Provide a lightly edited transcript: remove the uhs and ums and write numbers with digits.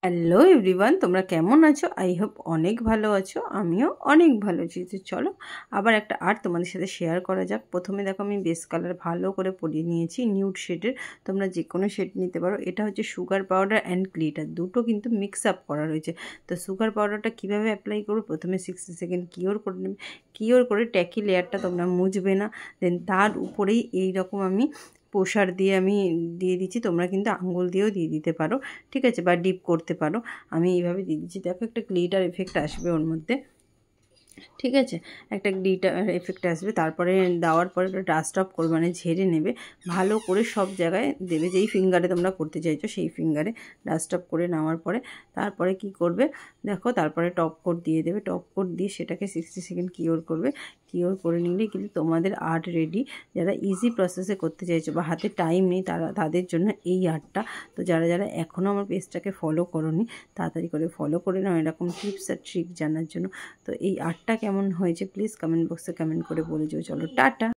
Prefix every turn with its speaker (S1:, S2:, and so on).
S1: Hello everyone, তোমরা কেমন আছো? আই হোপ অনেক ভালো আছো। আমিও অনেক ভালো আছি। তো চলো আবার একটা আর্ট তোমাদের সাথে শেয়ার করা যাক। প্রথমে দেখো আমি বেস কালার ভালো করে পরিয়ে নিয়েছি নিউড শেডের। তোমরা যে কোনো শেড নিতে পারো। এটা হচ্ছে সুগার পাউডার অ্যান্ড গ্লিটার, দুটো কিন্তু মিক্স আপ করা রয়েছে। তো সুগার পাউডারটা কীভাবে অ্যাপ্লাই করবো, প্রথমে 60 সেকেন্ড কিওর করে নেবে। কিওর করে ট্যাকি লেয়ারটা তোমরা মুছবে না। দেন তার উপরেই এইরকম আমি পোশার দিয়ে আমি দিয়ে দিচ্ছি। তোমরা কিন্তু আঙুল দিয়েও দিয়ে দিতে পারো, ঠিক আছে, বা ডিপ করতে পারো। আমি এইভাবে দিয়ে দিচ্ছি। দেখো একটা গ্লিটার এফেক্ট আসবে ওর মধ্যে, ঠিক আছে, একটা গ্লিটার এফেক্ট আসবে। তারপরে দেওয়ার পরে ওটা ডাস্ট অফ করবে, মানে ঝেড়ে নেবে ভালো করে, সব জায়গায় দেবে। যেই ফিঙ্গারে তোমরা করতে চাইছো সেই ফিঙ্গারে ডাস্ট অফ করে নেওয়ার পরে তারপরে কি করবে দেখো, তারপরে টপ কোট দিয়ে দেবে। টপ কোট দিয়ে সেটাকে 60 সেকেন্ড কিওর করবে। কিওর করে নিলে কিন্তু তোমাদের আর্ট রেডি। যারা ইজি প্রসেসে করতে চাইছো বা হাতে টাইম নেই তাদের জন্য এই আর্টটা। তো যারা যারা এখনও আমার পেজটাকে ফলো করোনি, তাড়াতাড়ি করে ফলো করে নাও এরকম টিপস আর ট্রিক জানার জন্য। তো এই আর্টটা কেমন হয়েছে প্লিজ কমেন্ট বক্সে কমেন্ট করে বলে যাও। চলো টাটা।